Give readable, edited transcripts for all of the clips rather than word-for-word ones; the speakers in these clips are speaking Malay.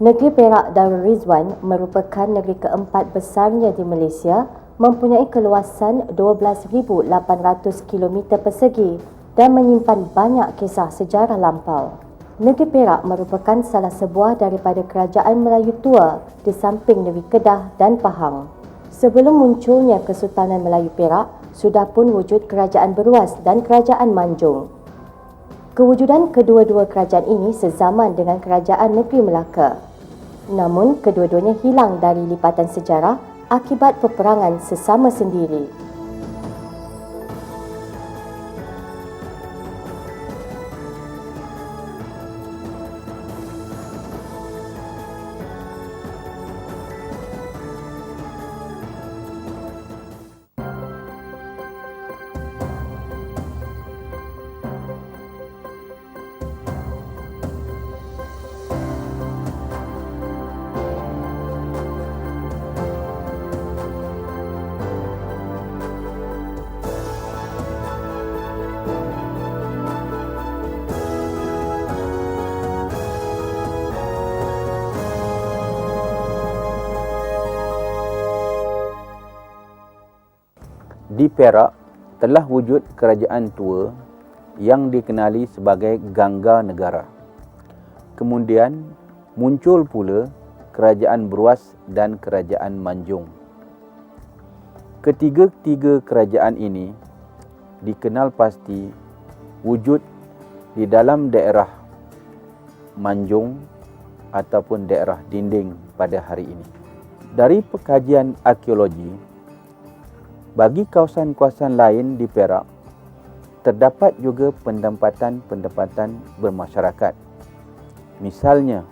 Negeri Perak Darul Rizwan merupakan negeri keempat besarnya di Malaysia, mempunyai keluasan 12,800 km persegi dan menyimpan banyak kisah sejarah lampau. Negeri Perak merupakan salah sebuah daripada kerajaan Melayu tua di samping negeri Kedah dan Pahang. Sebelum munculnya Kesultanan Melayu Perak, sudah pun wujud kerajaan Beruas dan kerajaan Manjung. Kewujudan kedua-dua kerajaan ini sezaman dengan kerajaan negeri Melaka. Namun, kedua-duanya hilang dari lipatan sejarah akibat peperangan sesama sendiri. Di Perak telah wujud kerajaan tua yang dikenali sebagai Gangga Negara. Kemudian muncul pula kerajaan Beruas dan kerajaan Manjung. Ketiga-tiga kerajaan ini dikenal pasti wujud di dalam daerah Manjung ataupun daerah Dinding pada hari ini. Dari pekajian arkeologi, bagi kawasan-kawasan lain di Perak, terdapat juga pendapatan-pendapatan bermasyarakat. Misalnya,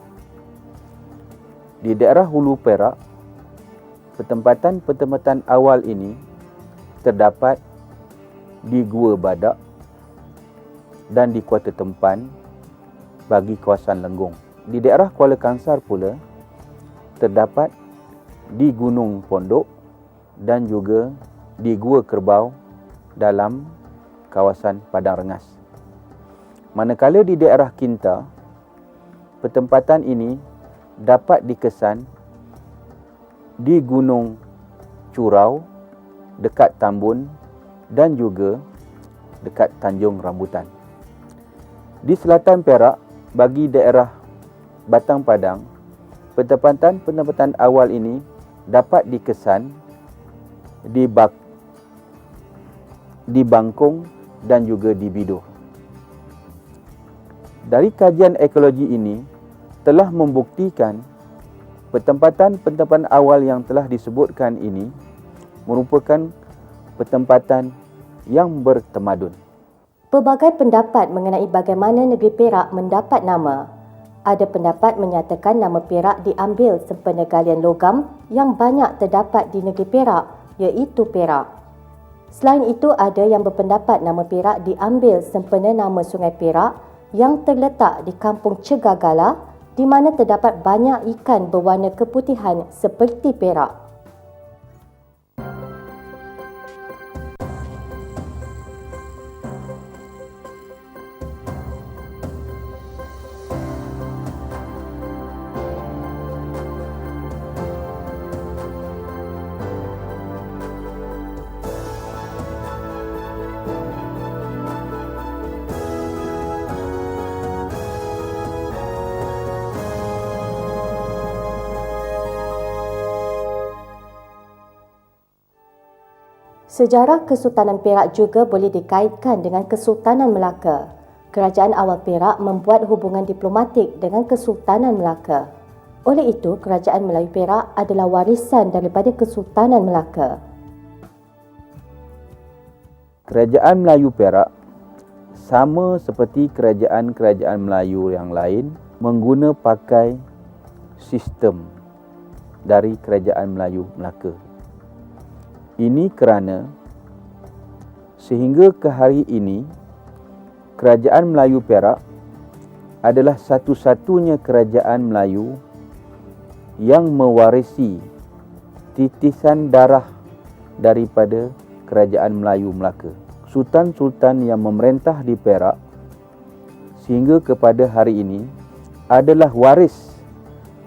di daerah Hulu Perak, pertempatan-pertempatan awal ini terdapat di Gua Badak dan di Kuarta Tempan bagi kawasan Lenggong. Di daerah Kuala Kangsar pula, terdapat di Gunung Pondok dan juga di Gua Kerbau dalam kawasan Padang Rengas. Manakala di daerah Kinta, pertempatan ini dapat dikesan di Gunung Curau, dekat Tambun dan juga dekat Tanjung Rambutan. Di selatan Perak, bagi daerah Batang Padang, pertempatan-pertempatan awal ini dapat dikesan di Bangkong dan juga di Bidoh. Dari kajian ekologi ini telah membuktikan pertempatan-pertempatan awal yang telah disebutkan ini merupakan pertempatan yang bertamadun. Pelbagai pendapat mengenai bagaimana negeri Perak mendapat nama. Ada pendapat menyatakan nama Perak diambil sempena galian logam yang banyak terdapat di negeri Perak, iaitu Perak. Selain itu, ada yang berpendapat nama Perak diambil sempena nama Sungai Perak yang terletak di Kampung Cegagala, di mana terdapat banyak ikan berwarna keputihan seperti perak. Sejarah Kesultanan Perak juga boleh dikaitkan dengan Kesultanan Melaka. Kerajaan awal Perak membuat hubungan diplomatik dengan Kesultanan Melaka. Oleh itu, Kerajaan Melayu Perak adalah warisan daripada Kesultanan Melaka. Kerajaan Melayu Perak sama seperti kerajaan-kerajaan Melayu yang lain mengguna pakai sistem dari Kerajaan Melayu Melaka. Ini kerana sehingga ke hari ini, Kerajaan Melayu Perak adalah satu-satunya kerajaan Melayu yang mewarisi titisan darah daripada Kerajaan Melayu Melaka. Sultan-sultan yang memerintah di Perak sehingga kepada hari ini adalah waris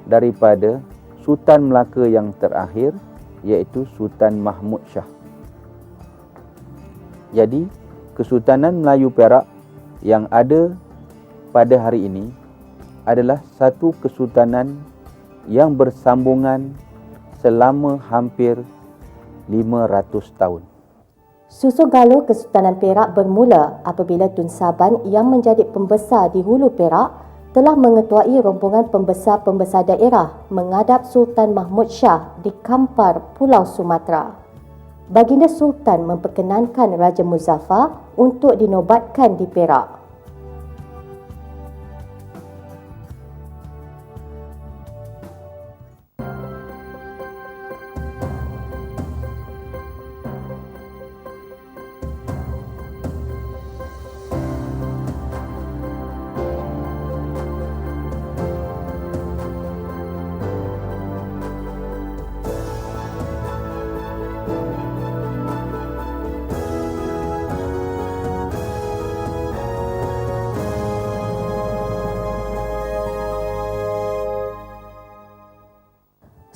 daripada Sultan Melaka yang terakhir, iaitu Sultan Mahmud Shah. Jadi, Kesultanan Melayu Perak yang ada pada hari ini adalah satu kesultanan yang bersambungan selama hampir 500 tahun. Susul galur Kesultanan Perak bermula apabila Tun Saban yang menjadi pembesar di Hulu Perak telah mengetuai rombongan pembesar-pembesar daerah menghadap Sultan Mahmud Shah di Kampar, Pulau Sumatera. Baginda Sultan memperkenankan Raja Muzaffar untuk dinobatkan di Perak.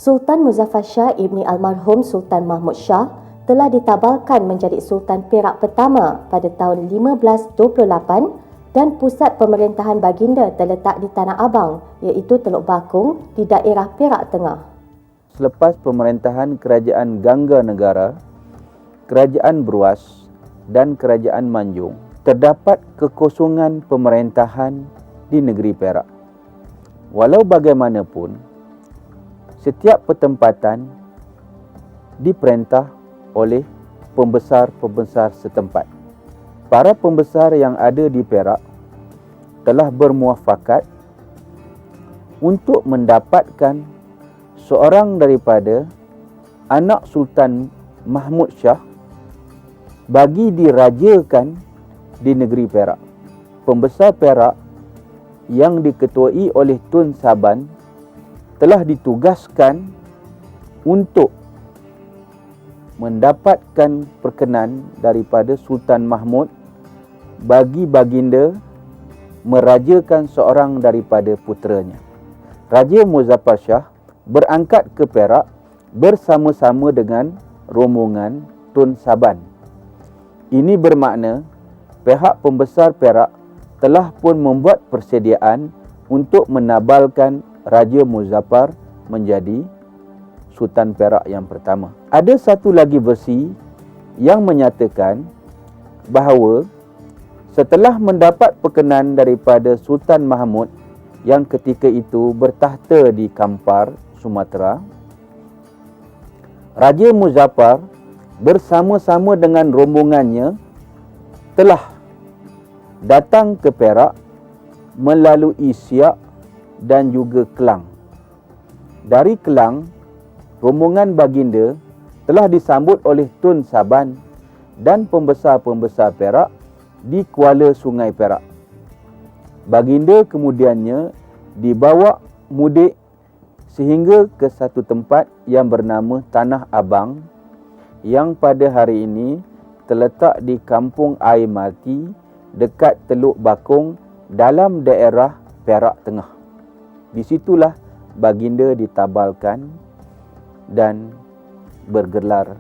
Sultan Muzaffar Shah ibni almarhum Sultan Mahmud Shah telah ditabalkan menjadi Sultan Perak pertama pada tahun 1528 dan pusat pemerintahan baginda terletak di Tanah Abang iaitu Teluk Bakung di daerah Perak Tengah. Selepas pemerintahan Kerajaan Gangga Negara, Kerajaan Bruas dan Kerajaan Manjung, terdapat kekosongan pemerintahan di negeri Perak. Walau bagaimanapun, setiap pertempatan diperintah oleh pembesar-pembesar setempat. Para pembesar yang ada di Perak telah bermuafakat untuk mendapatkan seorang daripada anak Sultan Mahmud Shah bagi dirajakan di negeri Perak. Pembesar Perak yang diketuai oleh Tun Saban telah ditugaskan untuk mendapatkan perkenan daripada Sultan Mahmud bagi baginda merajakan seorang daripada puteranya. Raja Muzaffar Shah berangkat ke Perak bersama-sama dengan rombongan Tun Saban. Ini bermakna pihak pembesar Perak telah pun membuat persediaan untuk menabalkan Raja Muzaffar menjadi Sultan Perak yang pertama. Ada satu lagi versi yang menyatakan bahawa setelah mendapat perkenan daripada Sultan Mahmud yang ketika itu bertahta di Kampar, Sumatera, Raja Muzaffar bersama-sama dengan rombongannya telah datang ke Perak melalui Siak dan juga Kelang. Dari Kelang, rombongan baginda telah disambut oleh Tun Saban dan pembesar-pembesar Perak di Kuala Sungai Perak. Baginda kemudiannya dibawa mudik sehingga ke satu tempat yang bernama Tanah Abang yang pada hari ini terletak di Kampung Air Mati dekat Teluk Bakung dalam daerah Perak Tengah. Di situlah baginda ditabalkan dan bergelar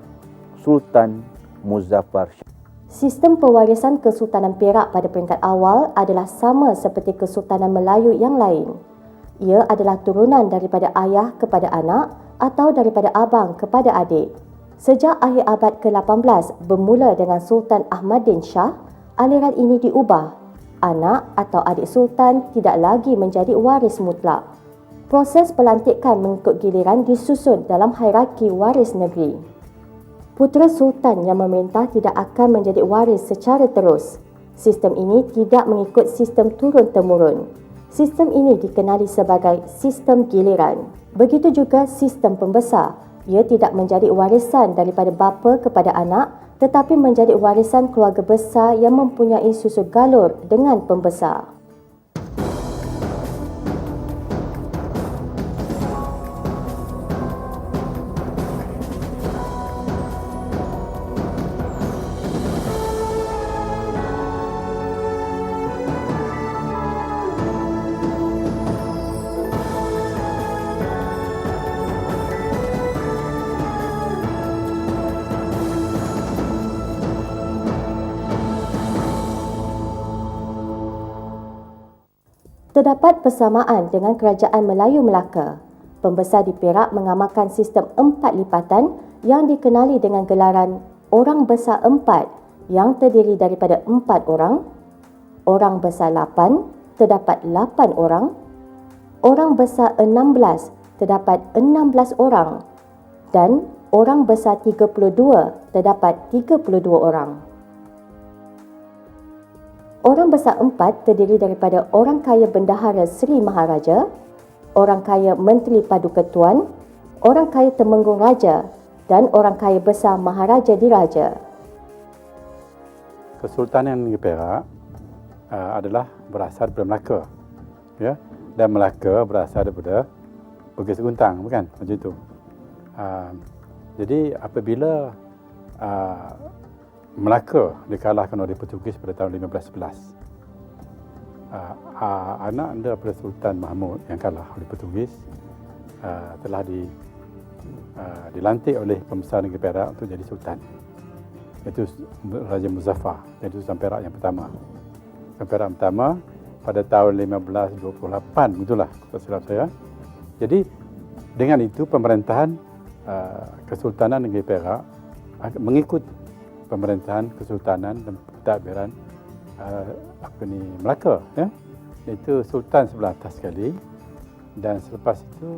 Sultan Muzaffar Shah. Sistem pewarisan Kesultanan Perak pada peringkat awal adalah sama seperti Kesultanan Melayu yang lain. Ia adalah turunan daripada ayah kepada anak atau daripada abang kepada adik. Sejak akhir abad ke-18 bermula dengan Sultan Ahmadin Shah, aliran ini diubah. Anak atau adik sultan tidak lagi menjadi waris mutlak. Proses pelantikan mengikut giliran disusun dalam hierarki waris negeri. Putera sultan yang memerintah tidak akan menjadi waris secara terus. Sistem ini tidak mengikut sistem turun-temurun. Sistem ini dikenali sebagai sistem giliran. Begitu juga sistem pembesar. Ia tidak menjadi warisan daripada bapa kepada anak, tetapi menjadi warisan keluarga besar yang mempunyai susu galur dengan pembesar. Terdapat persamaan dengan Kerajaan Melayu Melaka. Pembesar di Perak mengamalkan sistem 4 lipatan yang dikenali dengan gelaran Orang Besar 4 yang terdiri daripada 4 orang, Orang Besar 8 terdapat 8 orang, Orang Besar 16 terdapat 16 orang dan Orang Besar 32 terdapat 32 orang. Orang Besar 4 terdiri daripada Orang Kaya Bendahara Seri Maharaja, Orang Kaya Menteri Paduka Tuan, Orang Kaya Temenggung Raja dan Orang Kaya Besar Maharaja Diraja. Kesultanan Negeri Perak adalah berasal daripada Melaka, ya, dan Melaka berasal daripada Bugis Guntang, bukan macam itu. Jadi apabila Melaka dikalahkan oleh Portugis pada tahun 1511, anak daripada Sultan Mahmud yang kalah oleh Portugis telah dilantik oleh pembesar Negeri Perak untuk jadi sultan, iaitu Raja Muzaffar, iaitu Sultan Perak yang pertama. Sultan Perak pertama pada tahun 1528, itulah tak silap saya. Jadi dengan itu pemerintahan Kesultanan Negeri Perak mengikut pemerintahan Kesultanan dan Pentadbiran Melaka, ya. Itu sultan sebelah atas sekali, dan selepas itu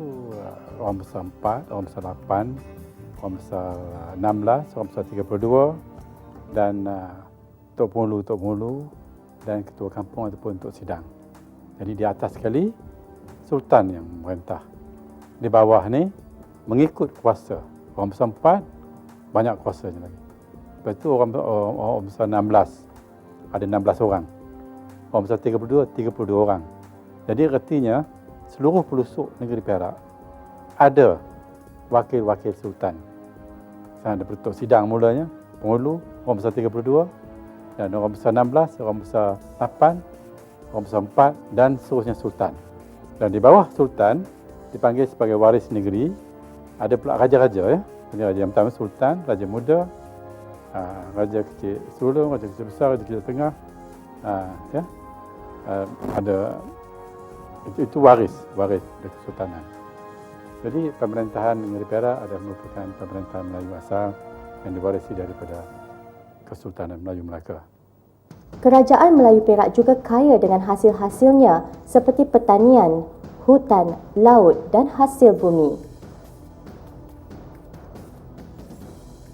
Orang Besar 4, Orang Besar 8, Orang Besar 16, Orang Besar 32 dan Tok Penghulu dan Ketua Kampung ataupun Tok Sidang. Jadi di atas sekali sultan yang merintah. Di bawah ni mengikut kuasa. Orang Besar 4 banyak kuasanya lagi. Lepas itu orang Besar 16 ada 16 orang. Orang Besar 32 orang. Jadi artinya seluruh pelosok negeri Perak ada wakil-wakil sultan. Ada Tok Sidang mulanya, Penghulu, Orang Besar 32 dan Orang Besar 16, Orang Besar 8, Orang Besar 4 dan seterusnya sultan. Dan di bawah sultan dipanggil sebagai waris negeri. Ada pula raja-raja, ya. Raja yang pertama sultan, raja muda, raja kecil sulung, raja kecil besar, raja kecil tengah, ya. Ada itu waris dari kesultanan. Jadi pemerintahan Negeri Perak adalah merupakan pemerintahan Melayu asal yang diwarisi daripada Kesultanan Melayu Melaka. Kerajaan Melayu Perak juga kaya dengan hasil-hasilnya seperti pertanian, hutan, laut dan hasil bumi.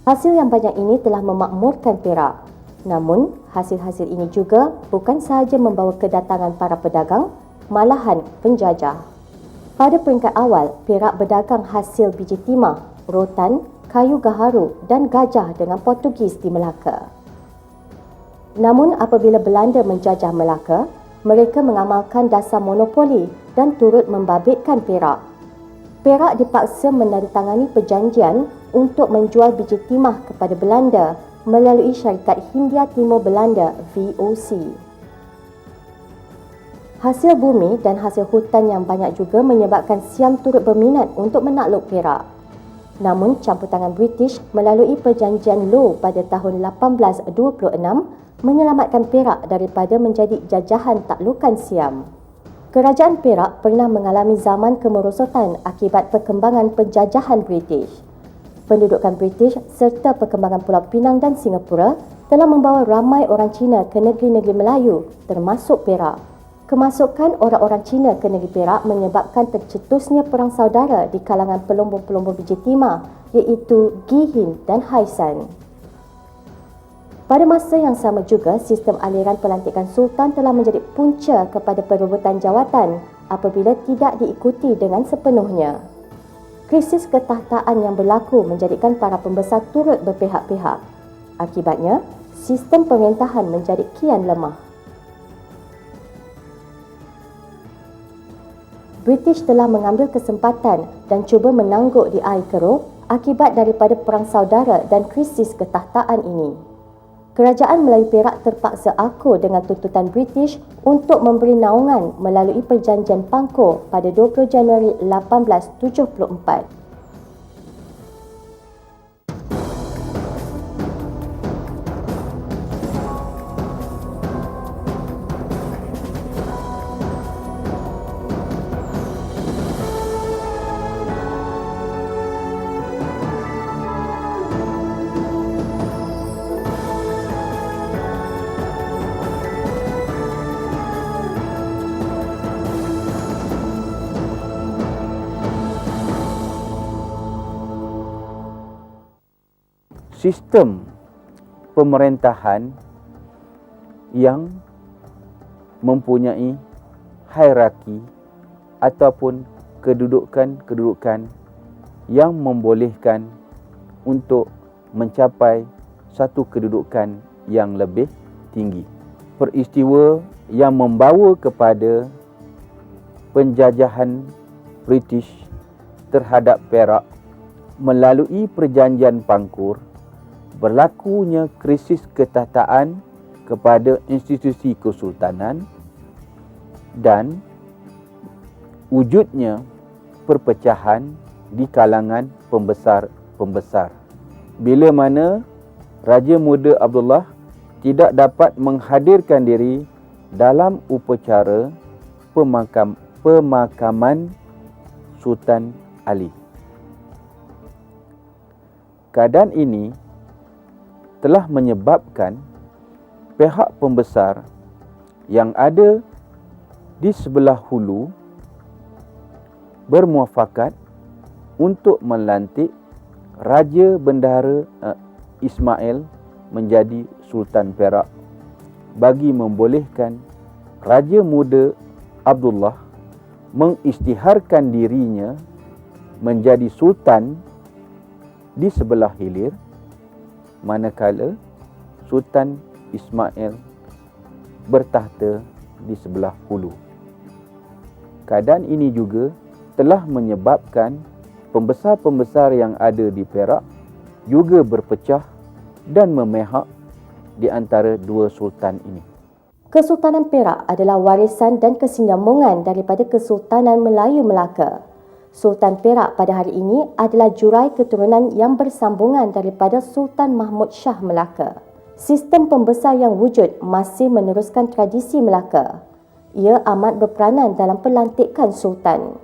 Hasil yang banyak ini telah memakmurkan Perak. Namun, hasil-hasil ini juga bukan sahaja membawa kedatangan para pedagang, malahan penjajah. Pada peringkat awal, Perak berdagang hasil biji timah, rotan, kayu gaharu dan gajah dengan Portugis di Melaka. Namun, apabila Belanda menjajah Melaka, mereka mengamalkan dasar monopoli dan turut membabitkan Perak. Perak dipaksa menandatangani perjanjian untuk menjual biji timah kepada Belanda melalui Syarikat Hindia Timur Belanda VOC. Hasil bumi dan hasil hutan yang banyak juga menyebabkan Siam turut berminat untuk menakluk Perak. Namun campur tangan British melalui perjanjian Law pada tahun 1826 menyelamatkan Perak daripada menjadi jajahan taklukan Siam. Kerajaan Perak pernah mengalami zaman kemerosotan akibat perkembangan penjajahan British. Pendudukan British serta perkembangan Pulau Pinang dan Singapura telah membawa ramai orang Cina ke negeri-negeri Melayu termasuk Perak. Kemasukan orang-orang Cina ke negeri Perak menyebabkan tercetusnya perang saudara di kalangan pelombong-pelombong biji timah iaitu Gihin dan Haisan. Pada masa yang sama juga, sistem aliran pelantikan sultan telah menjadi punca kepada perebutan jawatan apabila tidak diikuti dengan sepenuhnya. Krisis ketahtaan yang berlaku menjadikan para pembesar turut berpihak-pihak. Akibatnya, sistem pemerintahan menjadi kian lemah. British telah mengambil kesempatan dan cuba menangguk di air keruh akibat daripada perang saudara dan krisis ketahtaan ini. Kerajaan Melayu Perak terpaksa akur dengan tuntutan British untuk memberi naungan melalui Perjanjian Pangkor pada 20 Januari 1874. sistem pemerintahan yang mempunyai hierarki ataupun kedudukan-kedudukan yang membolehkan untuk mencapai satu kedudukan yang lebih tinggi. Peristiwa yang membawa kepada penjajahan British terhadap Perak melalui perjanjian Pangkur, berlakunya krisis ketataan kepada institusi kesultanan dan wujudnya perpecahan di kalangan pembesar-pembesar. Bila mana Raja Muda Abdullah tidak dapat menghadirkan diri dalam upacara pemakaman Sultan Ali. Keadaan ini telah menyebabkan pihak pembesar yang ada di sebelah hulu bermuafakat untuk melantik Raja Bendahara Ismail menjadi Sultan Perak bagi membolehkan Raja Muda Abdullah mengisytiharkan dirinya menjadi Sultan di sebelah hilir, manakala Sultan Ismail bertahta di sebelah hulu. Keadaan ini juga telah menyebabkan pembesar-pembesar yang ada di Perak juga berpecah dan memihak di antara dua sultan ini. Kesultanan Perak adalah warisan dan kesinambungan daripada Kesultanan Melayu Melaka. Sultan Perak pada hari ini adalah jurai keturunan yang bersambungan daripada Sultan Mahmud Shah Melaka. Sistem pembesar yang wujud masih meneruskan tradisi Melaka. Ia amat berperanan dalam pelantikan sultan.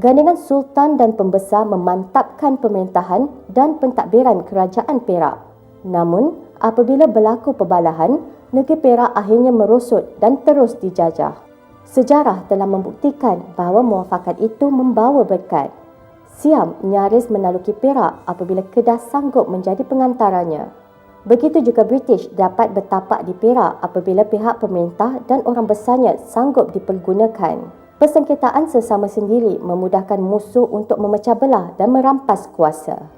Gandingan sultan dan pembesar memantapkan pemerintahan dan pentadbiran kerajaan Perak. Namun, apabila berlaku perbalahan, negeri Perak akhirnya merosot dan terus dijajah. Sejarah telah membuktikan bahawa muafakat itu membawa berkat. Siam nyaris menaluki Perak apabila Kedah sanggup menjadi pengantaranya. Begitu juga British dapat bertapak di Perak apabila pihak pemerintah dan orang besarnya sanggup dipergunakan. Persengketaan sesama sendiri memudahkan musuh untuk memecah belah dan merampas kuasa.